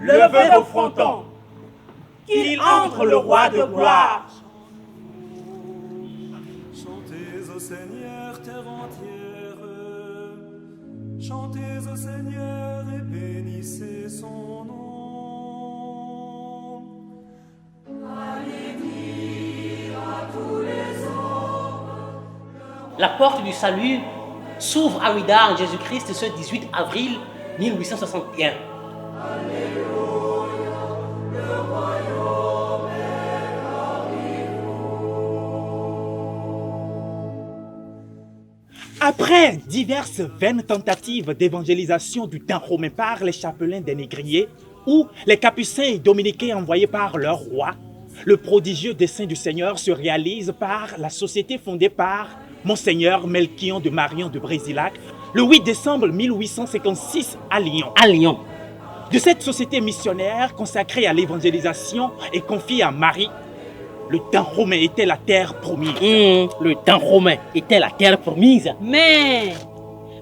levez vos frontons, qu'il entre le roi de gloire. Chantez au Seigneur, terre entière. Chantez au Seigneur et bénissez son nom. Allez dire à tous les hommes. La porte du salut s'ouvre à Ouidah en Jésus-Christ ce 18 avril 1861. Après diverses vaines tentatives d'évangélisation du temps romain par les chapelains des négriers ou les capucins et dominicains envoyés par leur roi, le prodigieux dessein du Seigneur se réalise par la société fondée par Monseigneur Melchion de Marion de Brésilac le 8 décembre 1856 à Lyon. À Lyon. De cette société missionnaire consacrée à l'évangélisation et confiée à Marie, le temps romain était la terre promise. Le temps romain était la terre promise. Mais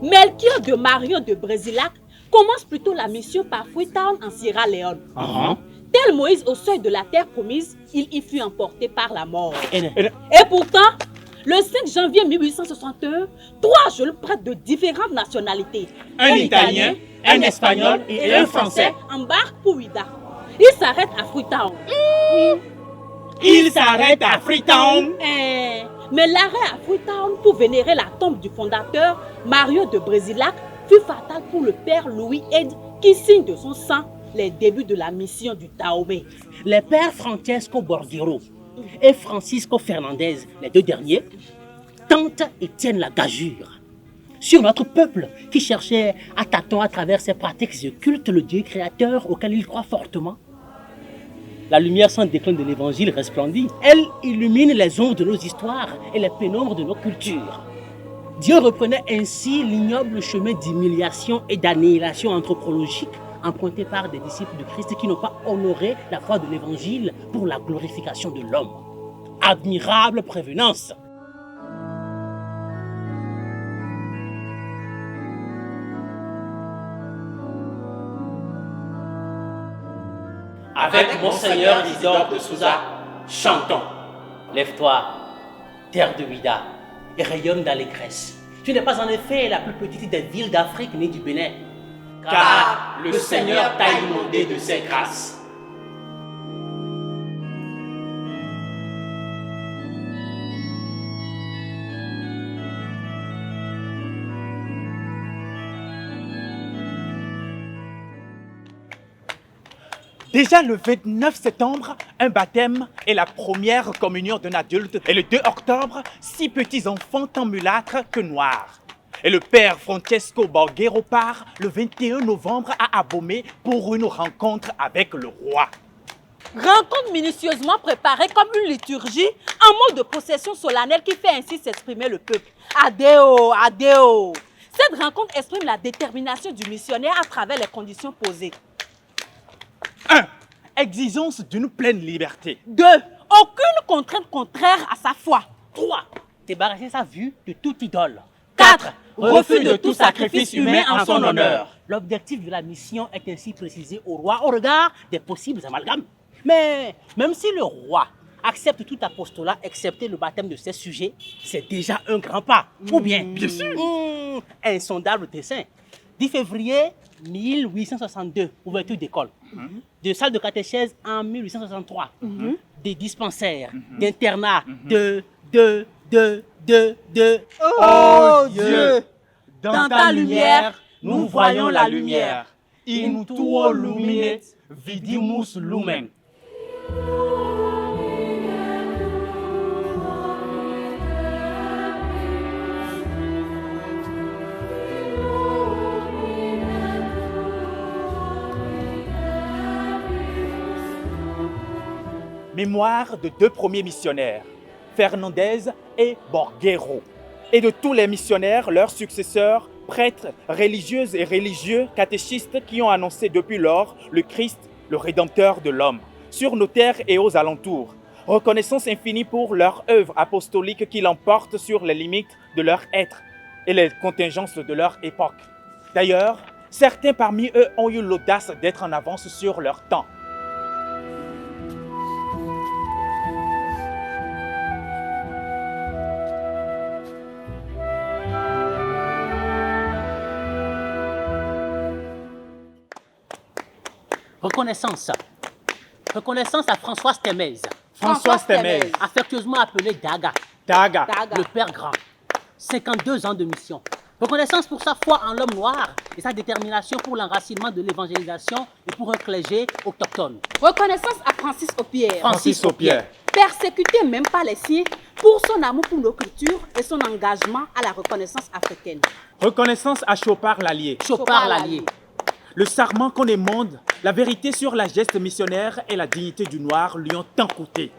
Melchior de Marion de Brésilac commence plutôt la mission par Freetown en Sierra Leone. Tel Moïse au seuil de la terre promise, il y fut emporté par la mort. Et pourtant, le 5 janvier 1861, 3 jeunes prêtres de différentes nationalités, Un Italien, un Espagnol et un Français, embarquent pour Ouidah. Ils s'arrêtent à Freetown. Il s'arrête à Freetown. Mais l'arrêt à Freetown pour vénérer la tombe du fondateur, Mario de Brésilac, fut fatal pour le père Louis Ed qui signe de son sang les débuts de la mission du Dahomey. Les pères Francesco Borghero et Francisco Fernandez, les deux derniers, tentent et tiennent la gageure sur notre peuple qui cherchait à tâtons à travers ses pratiques occultes le Dieu créateur auquel il croit fortement. La lumière sans déclin de l'évangile resplendit. Elle illumine les ombres de nos histoires et les pénombres de nos cultures. Dieu reprenait ainsi l'ignoble chemin d'humiliation et d'annihilation anthropologique emprunté par des disciples de Christ qui n'ont pas honoré la foi de l'évangile pour la glorification de l'homme. Admirable prévenance! Avec Monseigneur Isidore de Souza, chantons. Lève-toi, terre de Ouidah, et rayonne d'allégresse. Tu n'es pas en effet la plus petite des villes d'Afrique née du Bénin. Car le Seigneur t'a inondé de ses grâces. Déjà le 29 septembre, un baptême et la première communion d'un adulte. Et le 2 octobre, 6 petits-enfants tant mulâtres que noirs. Et le père Francesco Borghero part le 21 novembre à Abomey pour une rencontre avec le roi. Rencontre minutieusement préparée comme une liturgie, un mot de possession solennelle qui fait ainsi s'exprimer le peuple. Adeo, adeo. Cette rencontre exprime la détermination du missionnaire à travers les conditions posées. 1. Exigence d'une pleine liberté. 2. Aucune contrainte contraire à sa foi. 3. Débarrasser sa vue de toute idole. 4. Refus de tout sacrifice humain en son honneur. L'objectif de la mission est ainsi précisé au roi au regard des possibles amalgames. Mais même si le roi accepte tout apostolat excepté le baptême de ses sujets, c'est déjà un grand pas. Ou bien, bien sûr, insondable dessein. 10 février 1862, ouverture d'école. De salle de catéchèse en 1863. Des dispensaires, d'internats, de... Oh Dieu, dans ta lumière, nous voyons la lumière. In tuo lumine vidimus lumen. Mémoire de 2 premiers missionnaires, Fernandez et Borghero, et de tous les missionnaires, leurs successeurs, prêtres, religieuses et religieux, catéchistes qui ont annoncé depuis lors le Christ, le Rédempteur de l'homme, sur nos terres et aux alentours. Reconnaissance infinie pour leur œuvre apostolique qui l'emporte sur les limites de leur être et les contingences de leur époque. D'ailleurs, Certains parmi eux ont eu l'audace d'être en avance sur leur temps. Reconnaissance. Reconnaissance à Françoise Témez, Françoise Témez, affectueusement appelé Daga, Daga, le Père Grand. 52 ans de mission. Reconnaissance pour sa foi en l'homme noir et sa détermination pour l'enracinement de l'évangélisation et pour un clergé autochtone. Reconnaissance à Francis Opierre, Francis Opierre, persécuté même par les siens pour son amour pour nos cultures et son engagement à la reconnaissance africaine. reconnaissance à Chopard Lallier, Chopard Lallier, le sarment qu'on émonde, la vérité sur la geste missionnaire et la dignité du noir lui ont tant coûté.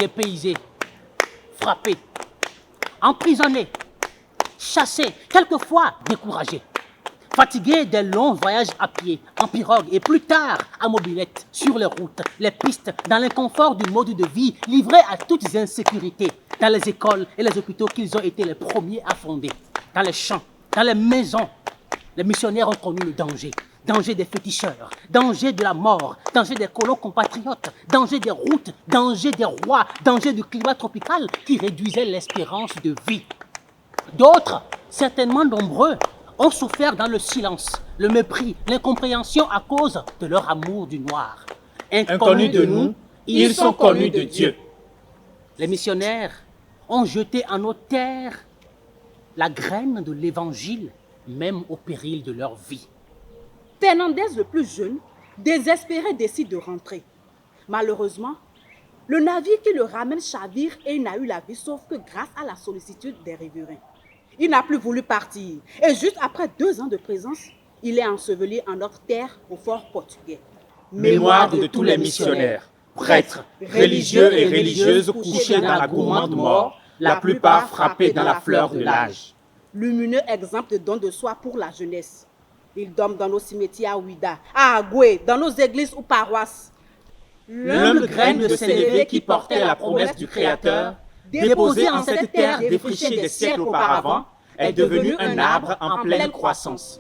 dépaysés, frappés, emprisonnés, chassés, quelquefois découragés, fatigués des longs voyages à pied, en pirogue et plus tard à mobilette, sur les routes, les pistes, dans l'inconfort du mode de vie, livrés à toutes insécurités, dans les écoles et les hôpitaux qu'ils ont été les premiers à fonder, dans les champs, dans les maisons. Les missionnaires ont connu le danger. Danger des féticheurs, danger de la mort, danger des colons compatriotes, danger des routes, danger des rois, danger du climat tropical qui réduisait l'espérance de vie. D'autres, certainement nombreux, ont souffert dans le silence, le mépris, l'incompréhension à cause de leur amour du noir. Inconnus de nous, ils sont connus de Dieu. Les missionnaires ont jeté en nos terres la graine de l'évangile, même au péril de leur vie. Fernandez, le plus jeune, désespéré, décide de rentrer. Malheureusement, le navire qui le ramène chavire et il n'a eu la vie sauf que grâce à la sollicitude des riverains. Il n'a plus voulu partir et juste après 2 ans de présence, il est enseveli en notre terre au fort portugais. Mémoire de tous les missionnaires, prêtres, religieux et religieuses couchés dans la gourmande mort, la plupart frappés dans la fleur de l'âge. Lumineux exemple de don de soi pour la jeunesse. Ils dorment dans nos cimetières à Ouida, à Agoué, dans nos églises ou paroisses. L'humble graine de s'élever qui portait la promesse du Créateur, déposée en cette terre défrichée des siècles auparavant, est devenu un arbre en pleine croissance.